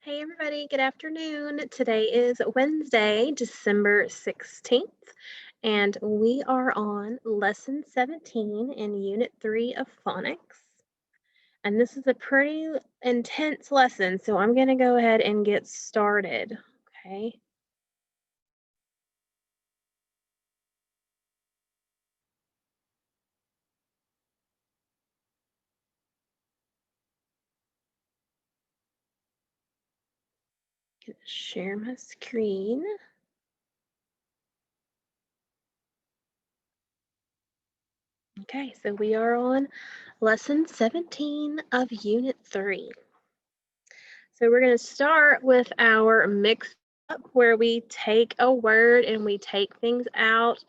Hey everybody, good afternoon. Today is Wednesday, December 16th, and we are on lesson 17 in unit 3 of phonics. And this is a pretty intense lesson, so I'm going to go ahead and get started. Okay. Gonna share my screen. Okay, so we are on lesson 17 of unit 3. So we're going to start with our mix up where we take a word and we take things out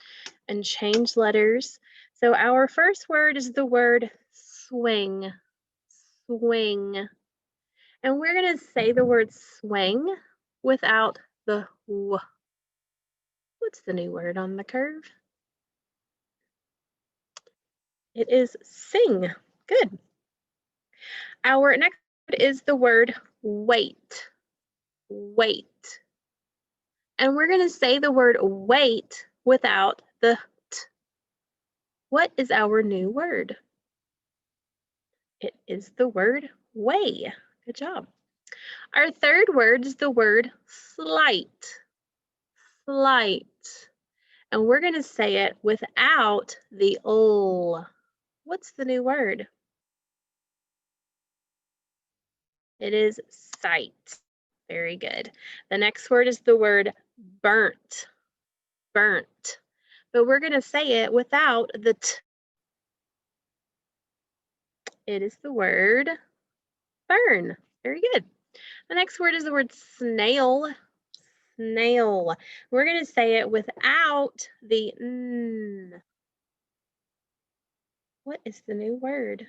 and change letters. So our first word is the word swing. Swing. And we're going to say the word swing without the w. What's the new word on the curve? It is sing. Good. Our next word is the word wait. Wait. And we're going to say the word wait without the t. What is our new word? It is the word weigh. Good job. Our third word is the word slight. Slight. And we're going to say it without the ul. What's the new word? It is sight. Very good. The next word is the word burnt. Burnt. But we're going to say it without the t. It is the word burn. Very good. The next word is the word snail. Snail. We're going to say it without the n. What is the new word?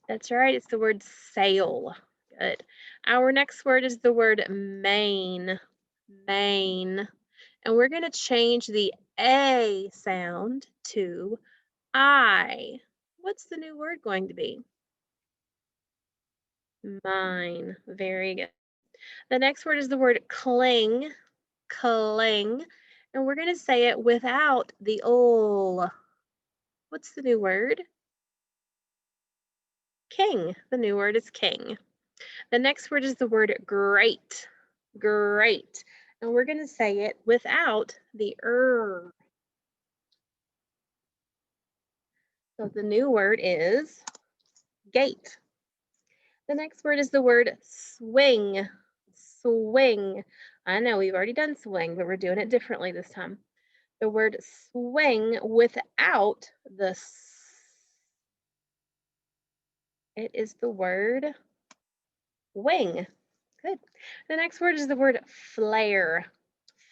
That's right, it's the word sail. Good. Our next word is the word main. Main. And we're going to change the A sound to I. What's the new word going to be? Mine. Very good. The next word is the word cling. Cling. And we're going to say it without the ul. What's the new word? King. The new word is king. The next word is the word great. Great. And we're going to say it without the So the new word is gate. The next word is the word swing. Swing. I know we've already done swing, but we're doing it differently this time. The word swing without the it is the word wing. Good. The next word is the word flare.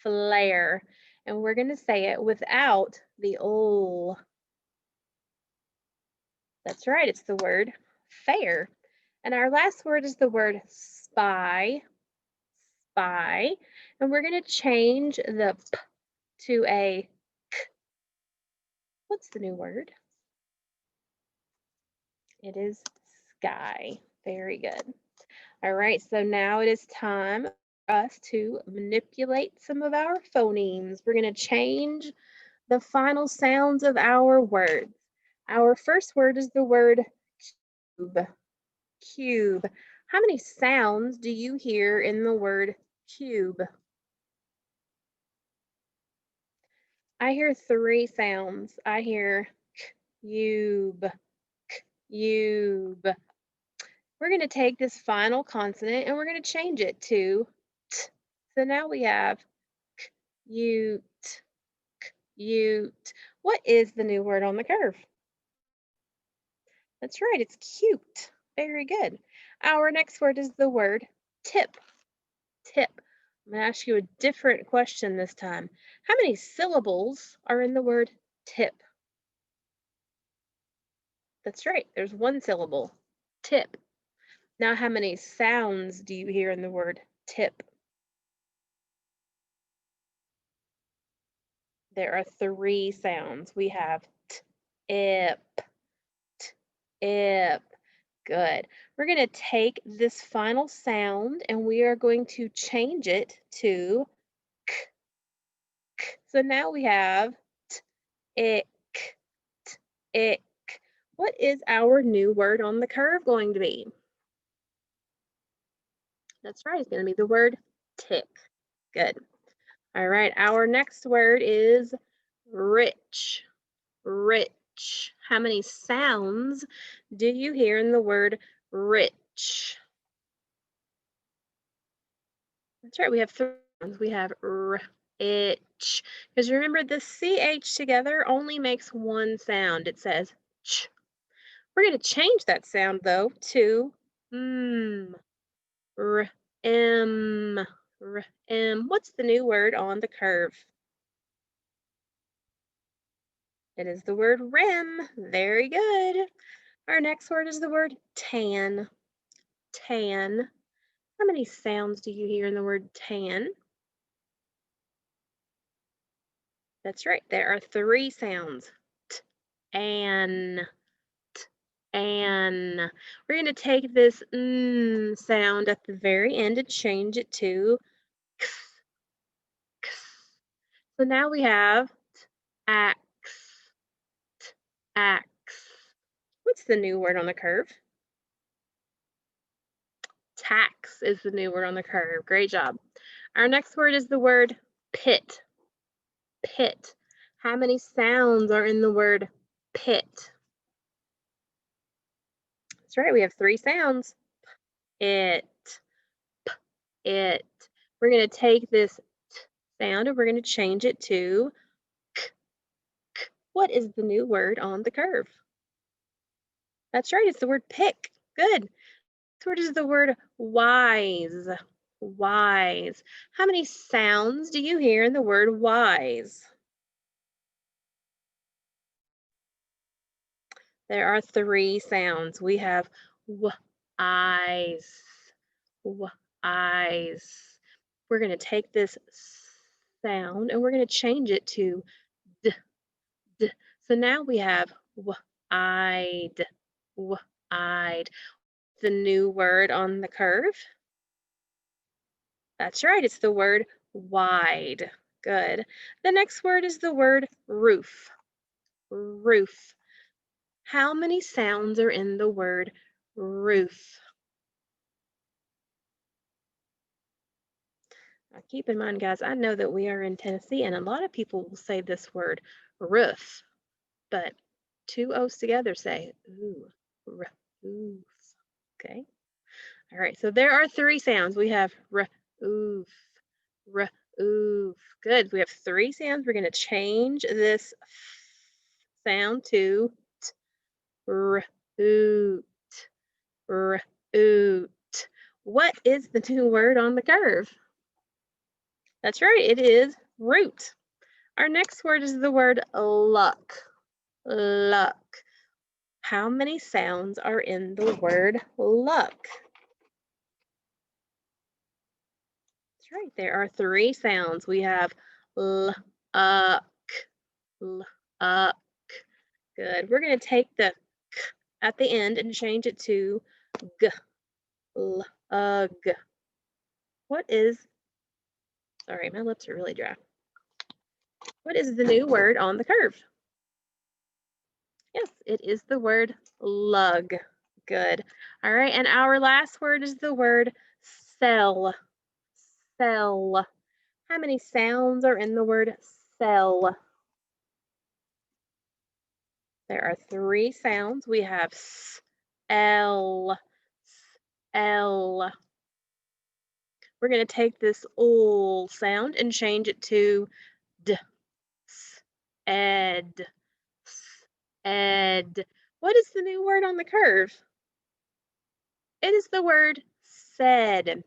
Flare. And we're going to say it without the ul. That's right, it's the word fair. And our last word is the word spy. Spy. And we're going to change the p to a k. What's the new word? It is sky. Very good. All right, so now it is time for us to manipulate some of our phonemes. We're going to change the final sounds of our words. Our first word is the word cube. Cube. How many sounds do you hear in the word cube? I hear 3 sounds. I hear cube, cube. We're going to take this final consonant and we're going to change it to t. So now we have ute, ute. What is the new word on the curve? That's right, it's cute. Very good. Our next word is the word tip. Tip. I'm going to ask you a different question this time. How many syllables are in the word tip? That's right, there's 1 syllable. Tip. Now, how many sounds do you hear in the word tip? There are 3 sounds. We have t, ip, t, ip. Good. We're going to take this final sound and we are going to change it to k. So now we have ick, ick. What is our new word on the curve going to be? That's right, it's going to be the word tick. Good. All right, our next word is rich, rich. How many sounds do you hear in the word rich? That's right, we have three sounds. We have r, itch. Because remember, the CH together only makes one sound. It says ch. We're going to change that sound, though, to r, m, r, m. What's the new word on the curve? It is the word rim. Very good. Our next word is the word tan. Tan. How many sounds do you hear in the word tan? That's right. There are three sounds. T, an, an. We're going to take this sound at the very end and change it to x, x. So now we have axe, axe. What's the new word on the curve? Tax is the new word on the curve. Great job. Our next word is the word pit. Pit. How many sounds are in the word pit? That's right, we have three sounds. It, it. We're going to take this sound and we're going to change it to k, k. What is the new word on the curve? That's right, it's the word pick. Good. This word is the word wise. Wise. How many sounds do you hear in the word wise? There are three sounds. We have w, eyes, w, eyes. We're going to take this sound and we're going to change it to d, d. So now we have w-eyed, w-eyed. The new word on the curve. That's right, it's the word wide. Good. The next word is the word roof. Roof. How many sounds are in the word roof? Now keep in mind, guys, I know that we are in Tennessee and a lot of people will say this word roof, but two O's together say ooh, roof. Okay. All right. So there are three sounds. We have oof, oof. Good. We have three sounds. We're going to change this sound to oot, oot. What is the new word on the curve? That's right. It is root. Our next word is the word luck. Luck. How many sounds are in the word luck? That's right. There are three sounds. We have l, uck, l, uck. Good. We're going to take the k at the end and change it to g, l, ug. What is, sorry, my lips are really dry. What is the new word on the curve? Yes, it is the word lug. Good. All right, and our last word is the word sell. Sell. How many sounds are in the word sell? There are three sounds. We have s, l, l. We're going to take this l sound and change it to d, s, ed, s, ed. What is the new word on the curve? It is the word said.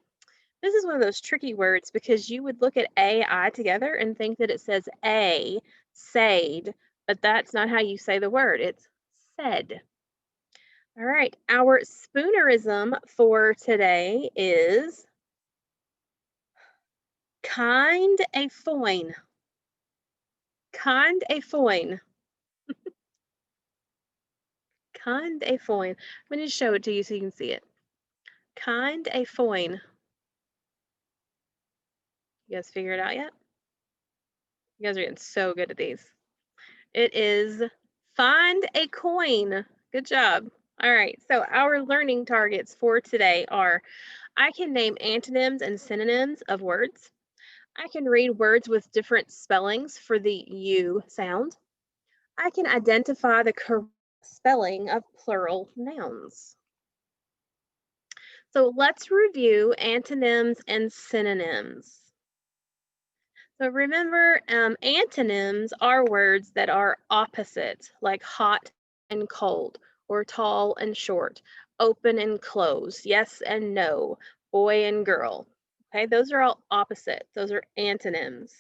This is one of those tricky words because you would look at AI together and think that it says a, said, but that's not how you say the word. It's said. All right, our spoonerism for today is kind a foin. Kind a foin. Kind a foin. I'm going to show it to you so you can see it. Kind a foin. You guys figure it out yet? You guys are getting so good at these. It is find a coin. Good job. All right, so our learning targets for today are I can name antonyms and synonyms of words. I can read words with different spellings for the U sound. I can identify the correct spelling of plural nouns. So let's review antonyms and synonyms. So remember, antonyms are words that are opposite, like hot and cold, or tall and short, open and closed, yes and no, boy and girl. Okay, those are all opposite. Those are antonyms.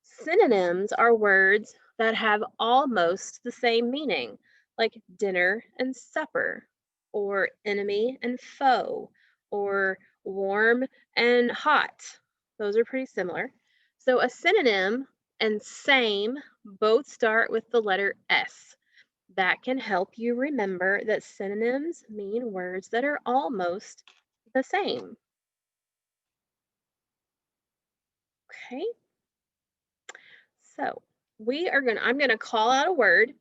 Synonyms are words that have almost the same meaning, like dinner and supper, or enemy and foe, or warm and hot. Those are pretty similar. So a synonym and same both start with the letter S. That can help you remember that synonyms mean words that are almost the same. Okay, so I'm gonna call out a word,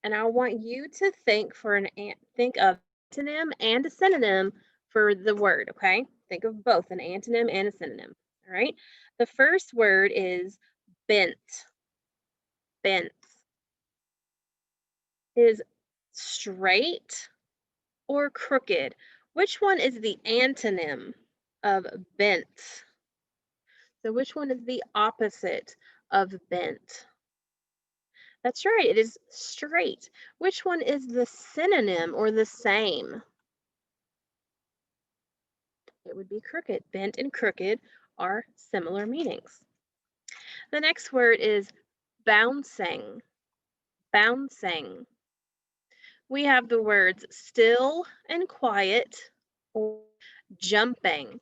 and I want you to think of antonym and a synonym for the word. Okay, think of both an antonym and a synonym. All right. The first word is bent. Bent is straight or crooked. Which one is the antonym of bent? So which one is the opposite of bent? That's right, it is straight. Which one is the synonym or the same? It would be crooked. Bent and crooked are similar meanings. The next word is bouncing. Bouncing. We have the words still and quiet or jumping,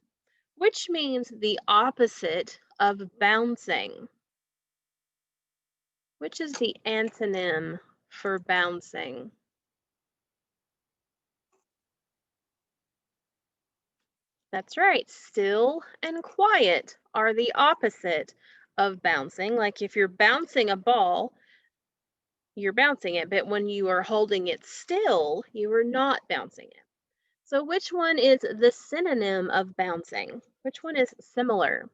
which means the opposite of bouncing. Which is the antonym for bouncing? That's right. Still and quiet are the opposite of bouncing. Like if you're bouncing a ball, you're bouncing it, but when you are holding it still, you are not bouncing it. So which one is the synonym of bouncing? Which one is similar?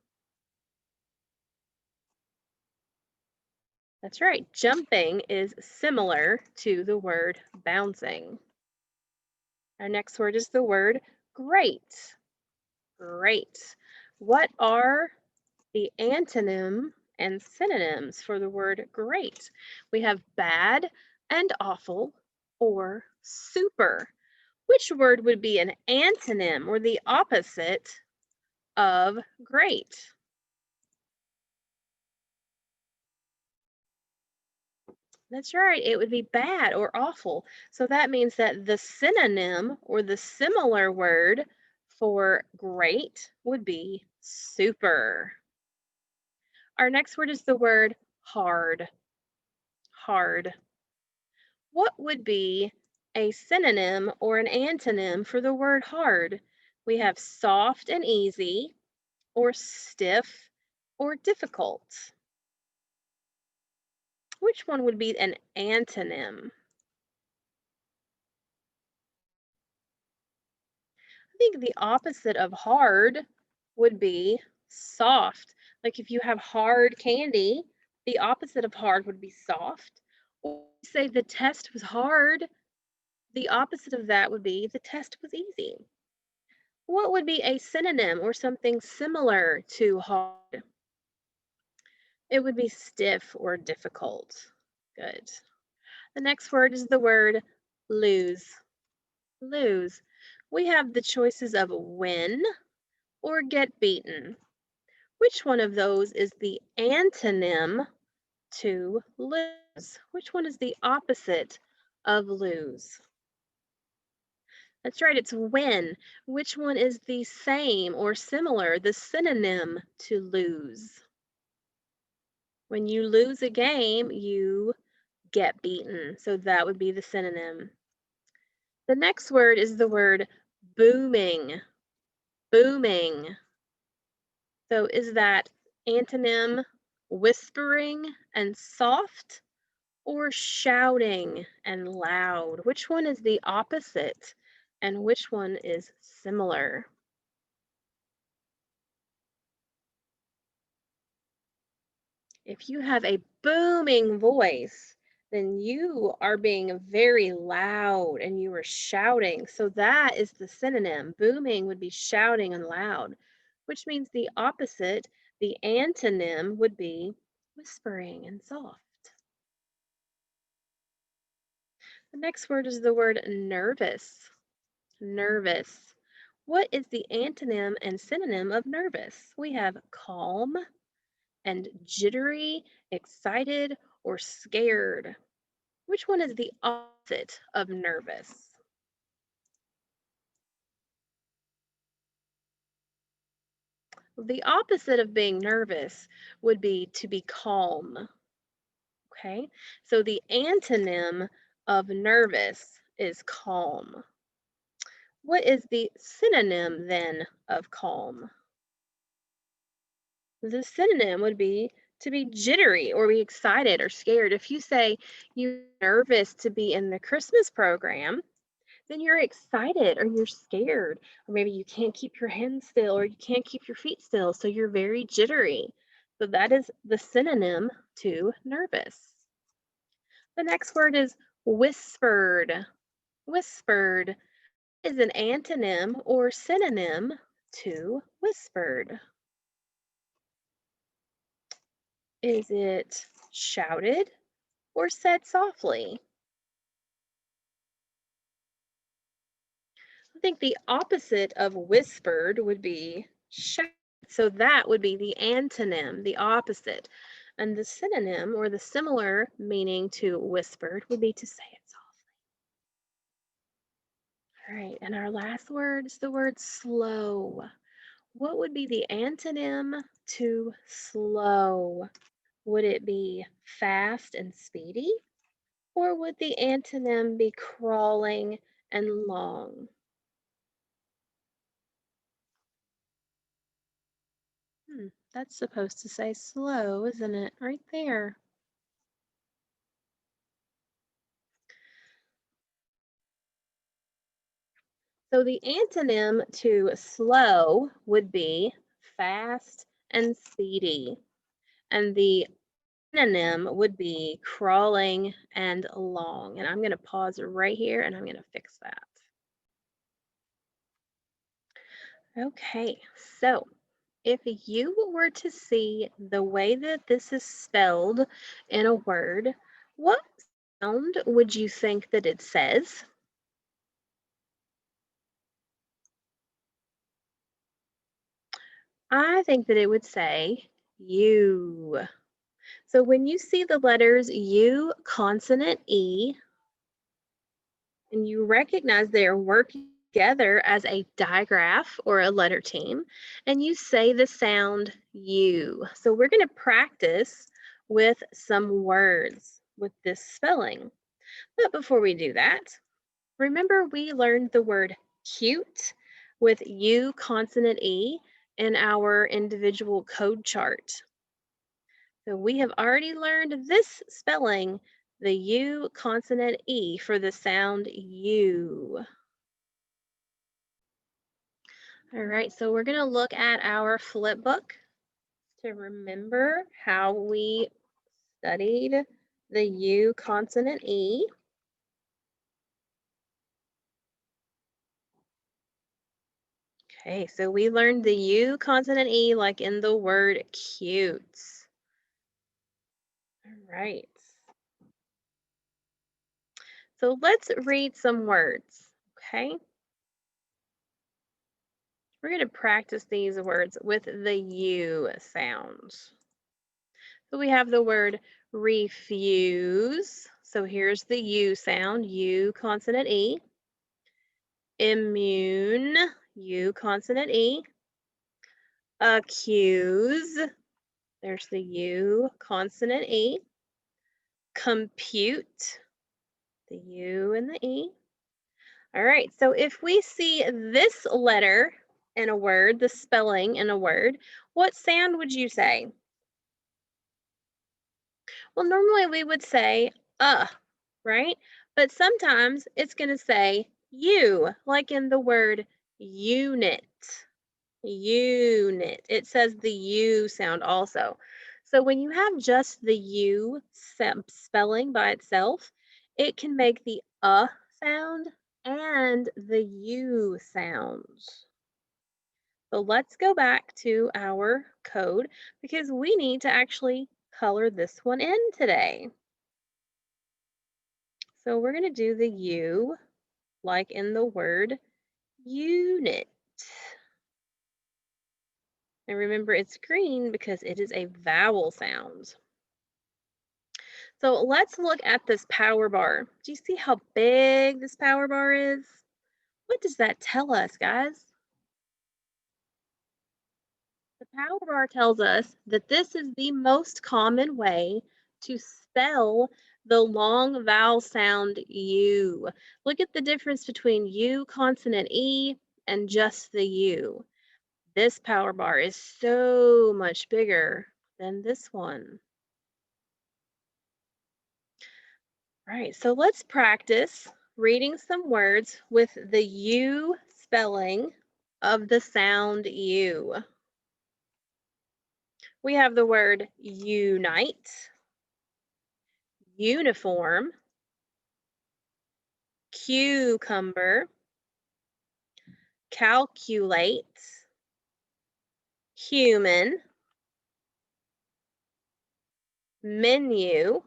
That's right. Jumping is similar to the word bouncing. Our next word is the word great. Great. What are the antonym and synonyms for the word great? We have bad and awful or super. Which word would be an antonym or the opposite of great? That's right, it would be bad or awful. So that means that the synonym or the similar word for great would be super. Our next word is the word hard. Hard. What would be a synonym or an antonym for the word hard? We have soft and easy, or stiff, or difficult. Which one would be an antonym? I think the opposite of hard would be soft. Like if you have hard candy, the opposite of hard would be soft. Or say the test was hard, the opposite of that would be the test was easy. What would be a synonym or something similar to hard? It would be stiff or difficult. Good. The next word is the word lose. Lose. We have the choices of win or get beaten. Which one of those is the antonym to lose? Which one is the opposite of lose? That's right, it's win. Which one is the same or similar, the synonym to lose? When you lose a game, you get beaten. So that would be the synonym. The next word is the word booming. Booming. So is that antonym whispering and soft or shouting and loud? Which one is the opposite and which one is similar? If you have a booming voice, then you are being very loud and you are shouting. So that is the synonym. Booming would be shouting and loud, which means the opposite, the antonym, would be whispering and soft. The next word is the word nervous. Nervous. What is the antonym and synonym of nervous? We have calm and jittery, excited, or scared. Which one is the opposite of nervous? The opposite of being nervous would be to be calm. Okay, so the antonym of nervous is calm. What is the synonym then of calm? The synonym would be to be jittery or be excited or scared. If you say you're nervous to be in the Christmas program, then you're excited or you're scared, or maybe you can't keep your hands still or you can't keep your feet still, so you're very jittery. So that is the synonym to nervous. The next word is whispered. Whispered is an antonym or synonym to whispered. Is it shouted or said softly? I think the opposite of whispered would be shouted. So that would be the antonym, the opposite. And the synonym or the similar meaning to whispered would be to say it softly. All right, and our last word is the word slow. What would be the antonym to slow? Would it be fast and speedy? Or would the antonym be crawling and long? That's supposed to say slow, isn't it? Right there. So the antonym to slow would be fast and speedy. And the synonym would be crawling and long. And I'm going to pause right here and I'm going to fix that. Okay, so if you were to see the way that this is spelled in a word, what sound would you think that it says? I think that it would say you. So when you see the letters U, consonant E, and you recognize they are working together as a digraph or a letter team, and you say the sound U. So we're going to practice with some words with this spelling. But before we do that, remember we learned the word cute with U, consonant E in our individual code chart. So we have already learned this spelling, the U consonant E for the sound U. All right, so we're going to look at our flip book to remember how we studied the U consonant E. Okay, so we learned the U consonant E like in the word cute. All right. So let's read some words, okay? We're going to practice these words with the U sounds. So we have the word refuse. So here's the U sound, U consonant E. Immune, U consonant E. Accuse, there's the U consonant E. Compute, the U and the E. All right, so if we see this letter in a word, the spelling in a word, what sound would you say? Well, normally we would say right? But sometimes it's going to say you, like in the word unit. Unit. It says the U sound also. So when you have just the U spelling by itself, it can make the sound and the U sounds. So let's go back to our code because we need to actually color this one in today. So we're going to do the U like in the word unit. And remember, it's green because it is a vowel sound. So let's look at this power bar. Do you see how big this power bar is? What does that tell us, guys? The power bar tells us that this is the most common way to spell the long vowel sound U. Look at the difference between U consonant E and just the U. This power bar is so much bigger than this one. Right, so let's practice reading some words with the U spelling of the sound U. We have the word unite, uniform, cucumber, calculate, human, menu.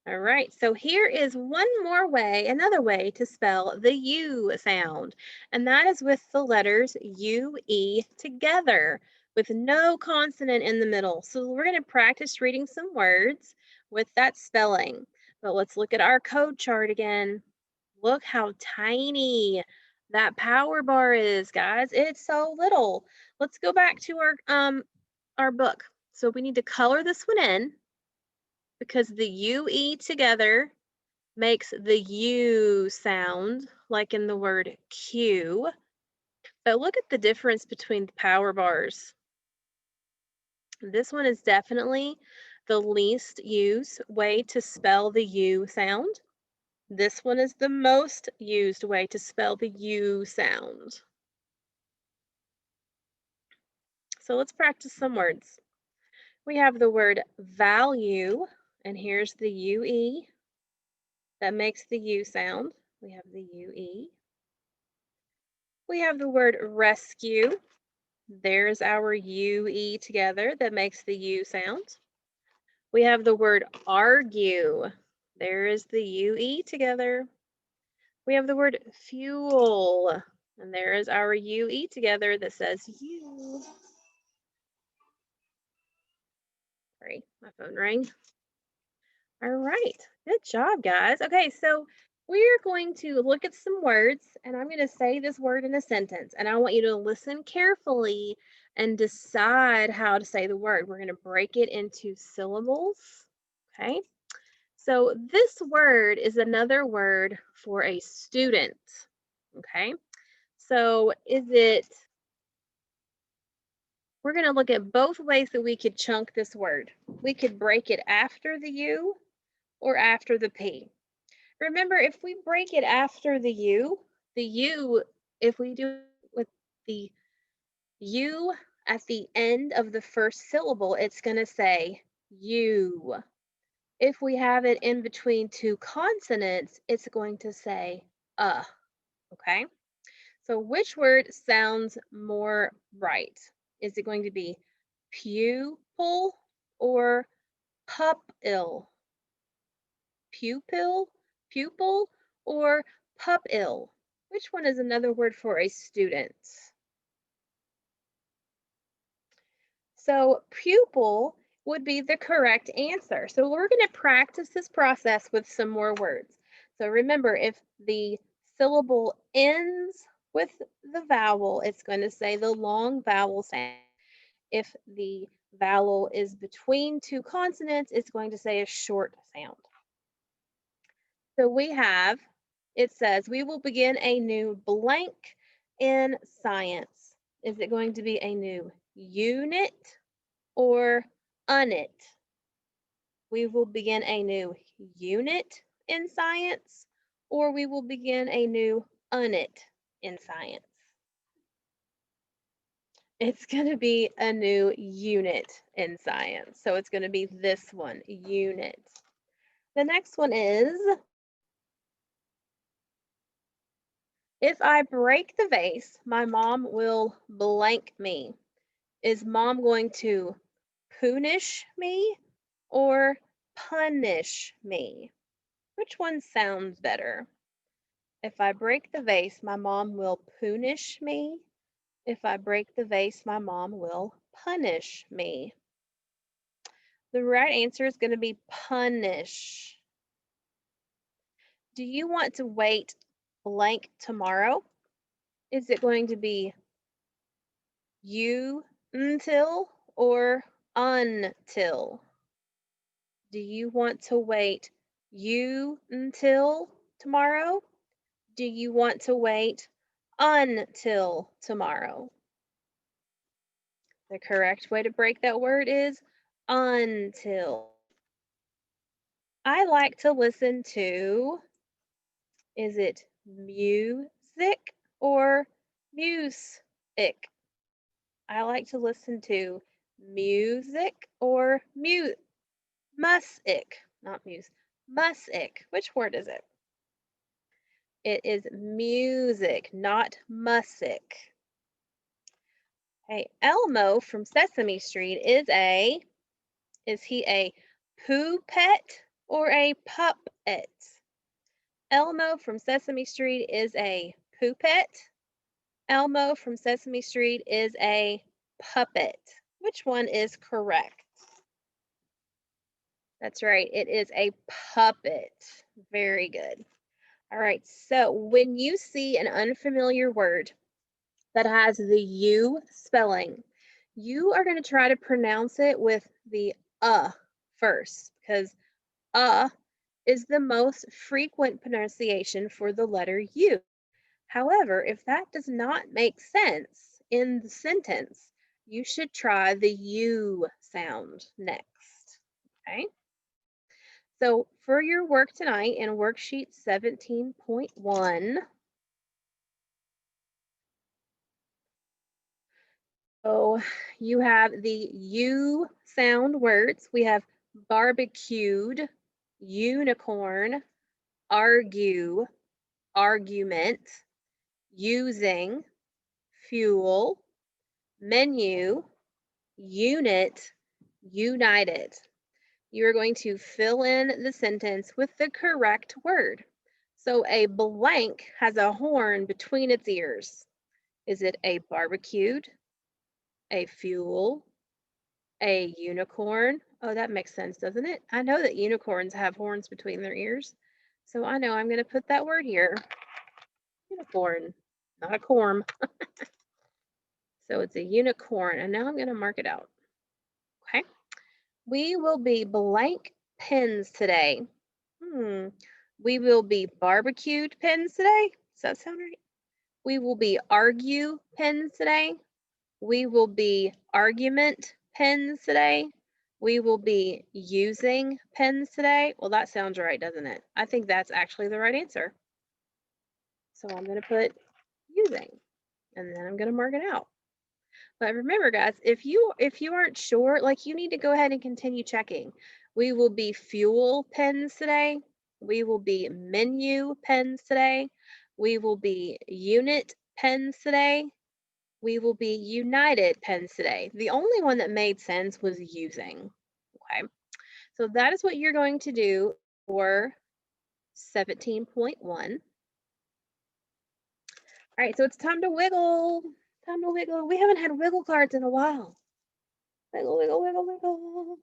All right, so here is one more way, another way to spell the U sound, and that is with the letters U, E together with no consonant in the middle. So we're going to practice reading some words with that spelling. But let's look at our code chart again. Look how tiny that power bar is, guys. It's so little. Let's go back to our book. So we need to color this one in because the UE together makes the U sound, like in the word Q. But look at the difference between the power bars. This one is definitely the least used way to spell the U sound. This one is the most used way to spell the U sound. So let's practice some words. We have the word value, and here's the UE that makes the U sound. We have the UE. We have the word rescue. There's our UE together that makes the U sound. We have the word argue. There is the UE together. We have the word fuel. And there is our UE together that says U. Sorry, my phone rang. All right, good job, guys. Okay, so we're going to look at some words, and I'm going to say this word in a sentence, and I want you to listen carefully and decide how to say the word. We're going to break it into syllables. Okay, so this word is another word for a student. Okay, so we're going to look at both ways that we could chunk this word. We could break it after the U or after the P. Remember, if we break it after the U, if we do it with the U at the end of the first syllable, it's going to say you. If we have it in between two consonants, it's going to say okay? So which word sounds more right? Is it going to be pupil or pupil? Pupil, pupil, or pupil? Which one is another word for a student? So pupil would be the correct answer. So we're going to practice this process with some more words. So remember, if the syllable ends with the vowel, it's going to say the long vowel sound. If the vowel is between two consonants, it's going to say a short sound. So we have It says, we will begin a new blank in science. Is it going to be a new unit or unit? We will begin a new unit in science, or we will begin a new unit in science. It's going to be a new unit in science. So it's going to be this one, unit. The next one is, if I break the vase, my mom will blank me. Is mom going to punish me or punish me? Which one sounds better? If I break the vase, my mom will punish me. If I break the vase, my mom will punish me. The right answer is going to be punish. Do you want to wait blank tomorrow? Is it going to be you until or until? Do you want to wait you until tomorrow? Do you want to wait until tomorrow? The correct way to break that word is until. I like to listen to, is it music or music? I like to listen to music or music, not muse, music. Which word is it? It is music, not music. Hey, Elmo from Sesame Street is he a poo-pet or a puppet? Elmo from Sesame Street is a poo-pet. Elmo from Sesame Street is a puppet. Which one is correct? That's right, it is a puppet. Very good. All right, so when you see an unfamiliar word that has the U spelling, you are going to try to pronounce it with the first, because is the most frequent pronunciation for the letter U. However, if that does not make sense in the sentence, you should try the U sound next. Okay? So for your work tonight in worksheet 17.1, so you have the U sound words. We have barbecued, unicorn, argue, argument, using, fuel, menu, unit, united. You are going to fill in the sentence with the correct word. So a blank has a horn between its ears. Is it a barbecued, a fuel, a unicorn? Oh, that makes sense, doesn't it? I know that unicorns have horns between their ears. So I know I'm going to put that word here. Unicorn, not a corm. So it's a unicorn. And now I'm going to mark it out. Okay. We will be blank pens today. We will be barbecued pens today. Does that sound right? We will be argue pens today. We will be argument pens today. We will be using pens today. Well, that sounds right, doesn't it? I think that's actually the right answer. So I'm going to put using, and then I'm going to mark it out. But remember, guys, if you aren't sure, like, you need to go ahead and continue checking. We will be fuel pens today. We will be menu pens today. We will be unit pens today. We will be united pens today. The only one that made sense was using. Okay, so that is what you're going to do for 17.1. All right, so it's time to wiggle. Time to wiggle. We haven't had wiggle cards in a while. Wiggle, wiggle, wiggle, wiggle.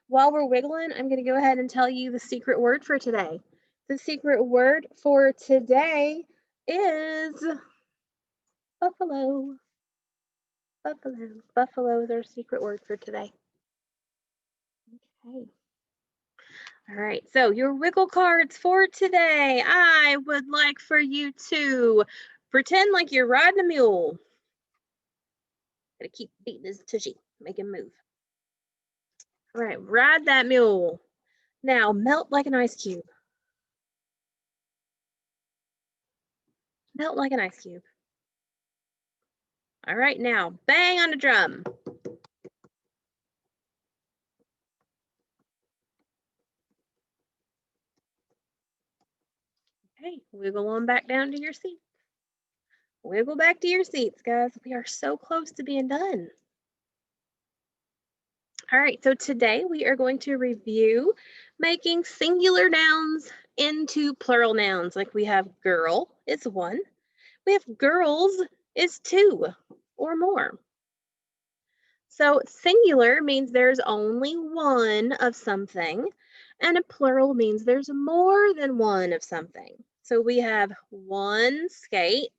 While we're wiggling, I'm going to go ahead and tell you the secret word for today. The secret word for today is buffalo. Buffalo. Buffalo is our secret word for today. Okay. All right, so your wiggle cards for today. I would like for you to pretend like you're riding a mule. Gotta keep beating his tushy, make him move. All right, ride that mule. Now melt like an ice cube. Melt like an ice cube. All right, now bang on the drum. Okay, wiggle on back down to your seat. Wiggle back to your seats, guys. We are so close to being done. All right, so today we are going to review making singular nouns into plural nouns. Like we have girl is one, we have girls is two or more. So singular means there's only one of something, and a plural means there's more than one of something. So we have one skate,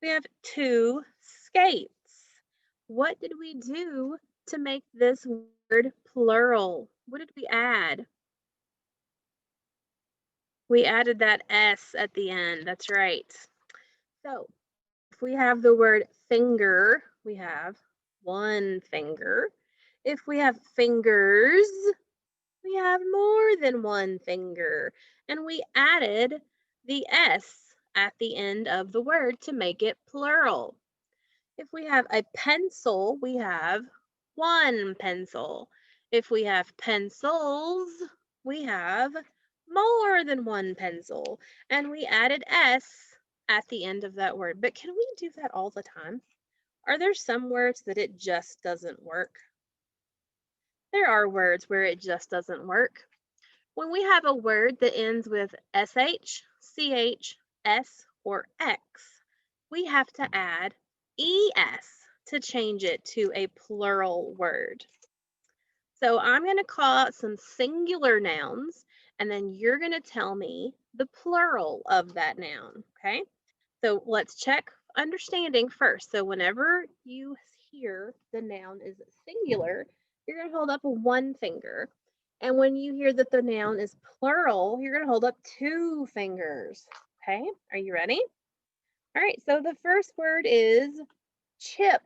we have two skates. What did we do to make this word plural? What did we add? We added that S at the end. That's right. So if we have the word finger, we have one finger. If we have fingers, we have more than one finger. And we added the S at the end of the word to make it plural. If we have a pencil, we have one pencil. If we have pencils, we have more than one pencil. And we added S at the end of that word. But can we do that all the time? Are there some words that it just doesn't work? There are words where it just doesn't work. When we have a word that ends with SH, CH, S, or X, we have to add ES to change it to a plural word. So I'm going to call out some singular nouns, and then you're going to tell me the plural of that noun, okay? So let's check understanding first. So whenever you hear the noun is singular, you're going to hold up one finger. And when you hear that the noun is plural, you're going to hold up two fingers. Okay, are you ready? All right, so the first word is chip.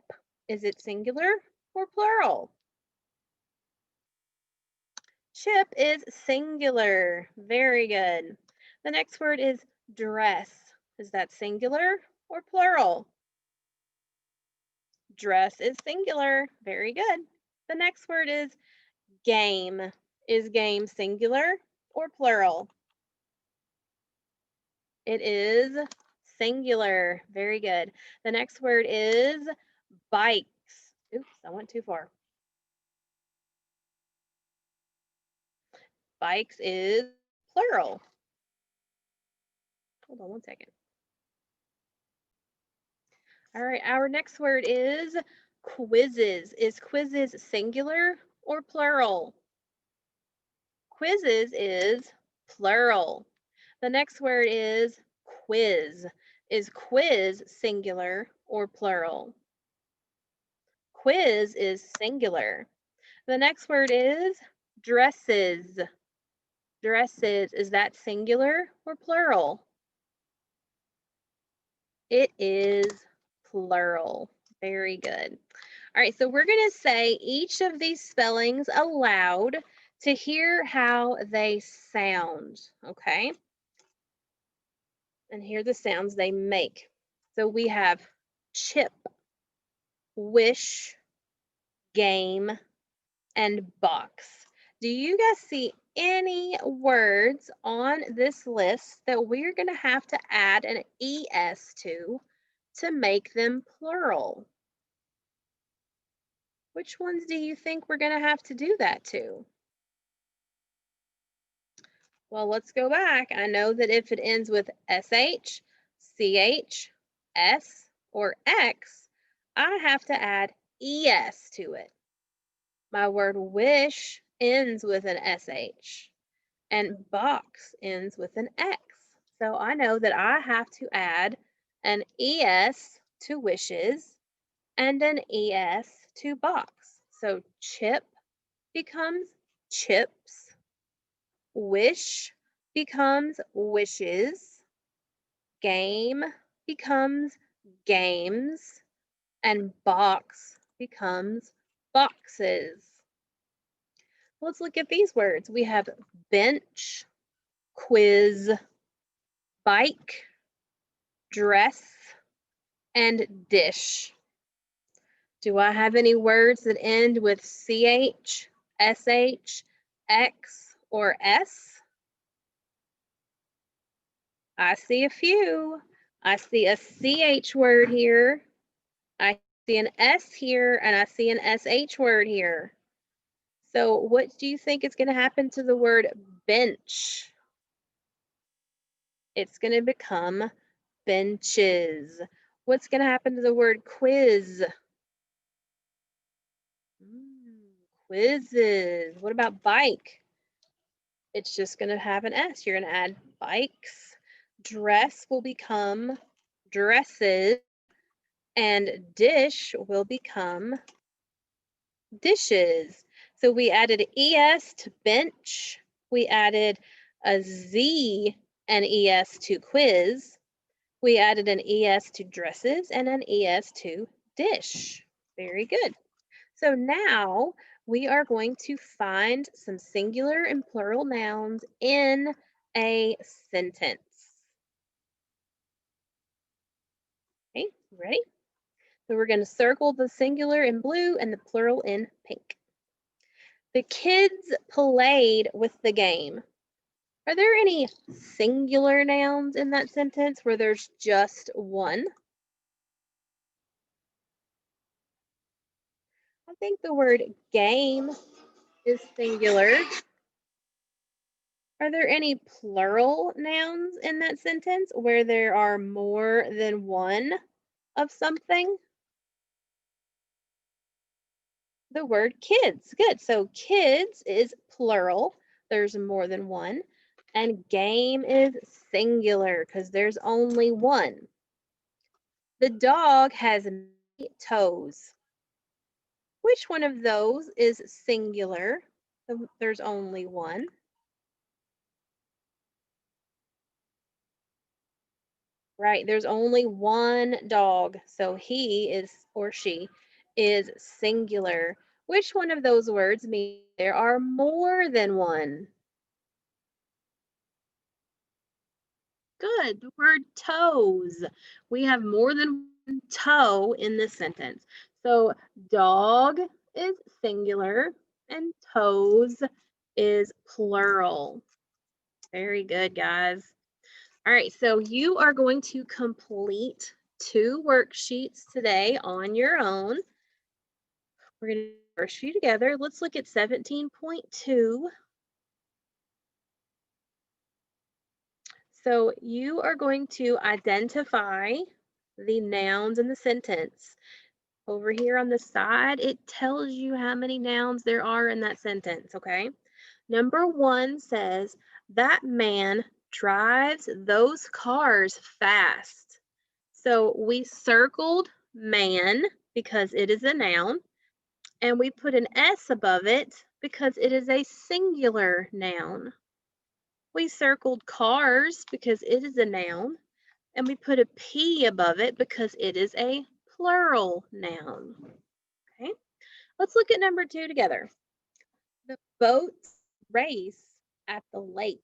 Is it singular or plural? Chip is singular. Very good. The next word is dress. Is that singular or plural? Dress is singular. Very good. The next word is game. Is game singular or plural? It is singular. Very good. The next word is bikes. Oops, I went too far. Bikes is plural. Hold on one second. All right, our next word is quizzes. Is quizzes singular or plural? Quizzes is plural. The next word is quiz. Is quiz singular or plural? Quiz is singular. The next word is dresses. Dresses, is that singular or plural? It is plural. Very good. All right, so we're going to say each of these spellings aloud to hear how they sound, okay? And hear the sounds they make. So we have chip, wish, game, and box. Do you guys see any words on this list that we're going to have to add an ES to make them plural? Which ones do you think we're going to have to do that to? Well, let's go back. I know that if it ends with SH, CH, S, or X, I have to add ES to it. My word wish ends with an SH, and box ends with an X. So I know that I have to add an ES to wishes and an ES to box. So chip becomes chips, Wish becomes wishes. Game becomes games. And box becomes boxes. Let's look at these words. We have bench, quiz, bike, dress, and dish. Do I have any words that end with CH, SH, X, or S? I see a few. I see a CH word here. I see an S here, and I see an SH word here. So what do you think is going to happen to the word bench? It's going to become benches. What's going to happen to the word quiz? Quizzes. What about bike? It's just going to have an S. You're going to add bikes. Dress will become dresses. And dish will become dishes. So we added ES to bench. We added a Z and ES to quiz. We added an ES to dresses and an ES to dish. Very good. So now we are going to find some singular and plural nouns in a sentence. Okay, ready? So we're going to circle the singular in blue and the plural in pink. The kids played with the game. Are there any singular nouns in that sentence where there's just one? I think the word game is singular. Are there any plural nouns in that sentence where there are more than one of something? The word kids. Good. So kids is plural. There's more than one. And game is singular because there's only one. The dog has many toes. Which one of those is singular? There's only one. Right, there's only one dog, so he is or she is singular. Which one of those words means there are more than one? Good, the word toes. We have more than one toe in this sentence. So dog is singular and toes is plural. Very good, guys. All right, so you are going to complete 2 worksheets today on your own. We're going to do the first few together. Let's look at 17.2. So you are going to identify the nouns in the sentence. Over here on the side, it tells you how many nouns there are in that sentence, okay? Number 1 says, that man drives those cars fast. So we circled man because it is a noun, and we put an S above it because it is a singular noun. We circled cars because it is a noun, and we put a P above it because it is a plural noun. Okay, let's look at number 2 together. The boats race at the lake.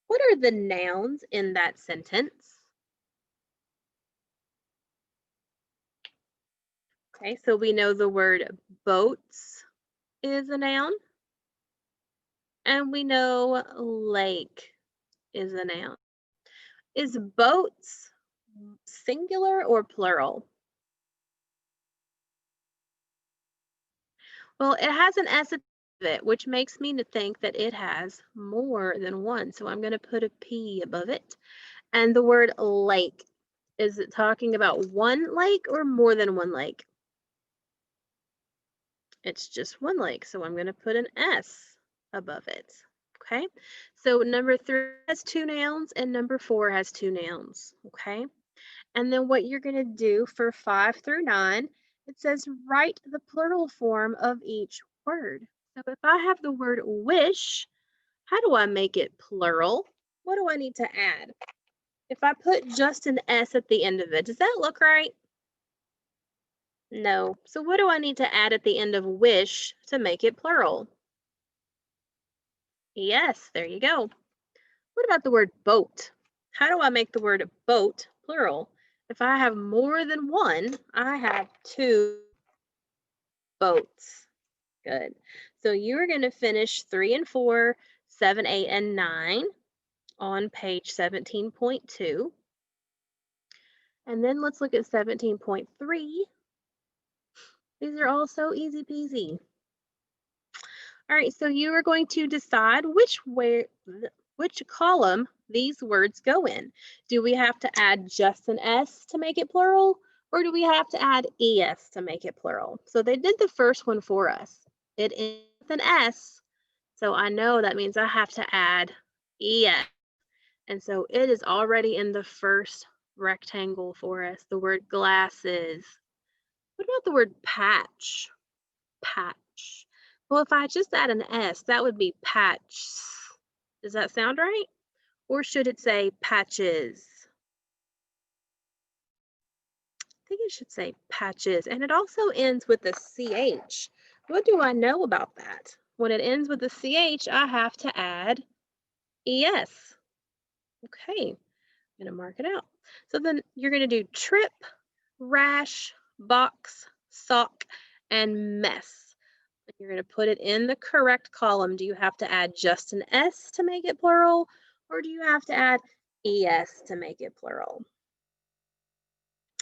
What are the nouns in that sentence? Okay, so we know the word boats is a noun, and we know lake is a noun. Is boats singular or plural? Well, it has an S at the end of it, which makes me to think that it has more than one. So I'm going to put a P above it. And the word lake, is it talking about one lake or more than one lake? It's just one lake, so I'm going to put an S above it. Okay, so number 3 has 2 nouns and number 4 has 2 nouns. Okay, and then what you're going to do for 5 through 9, it says write the plural form of each word. So if I have the word wish, How do I make it plural? What do I need to add? If I put just an S at the end of it, does that look right? No. So what do I need to add at the end of wish to make it plural? Yes, there you go. What about the word boat? How do I make the word boat plural? If I have more than one, I have two boats. Good. So you're going to finish 3 and 4, 7, 8, and 9 on page 17.2. And then let's look at 17.3. These are all so easy peasy. All right, so you are going to decide which column these words go in. Do we have to add just an S to make it plural, or do we have to add ES to make it plural? So they did the first one for us. It ends with an S, so I know that means I have to add ES. And so it is already in the first rectangle for us, the word glasses. What about the word patch? Patch. Well, if I just add an S, that would be patch. Does that sound right? Or should it say patches? I think it should say patches. And it also ends with a CH. What do I know about that? When it ends with a CH, I have to add ES. Okay, I'm going to mark it out. So then you're going to do trip, rash, box, sock, and mess. You're going to put it in the correct column. Do you have to add just an S to make it plural, or do you have to add ES to make it plural?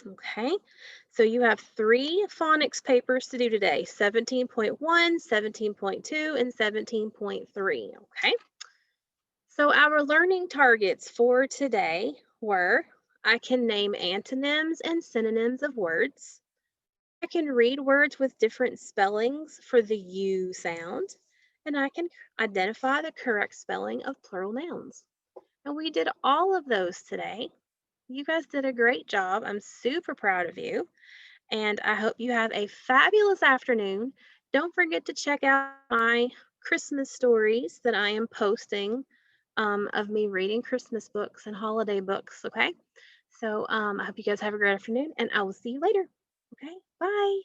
Okay, so you have 3 phonics papers to do today, 17.1, 17.2, and 17.3, okay? So our learning targets for today were, I can name antonyms and synonyms of words. I can read words with different spellings for the U sound, and I can identify the correct spelling of plural nouns. And we did all of those today. You guys did a great job. I'm super proud of you. And I hope you have a fabulous afternoon. Don't forget to check out my Christmas stories that I am posting of me reading Christmas books and holiday books. Okay. So I hope you guys have a great afternoon, and I will see you later. Okay. Bye.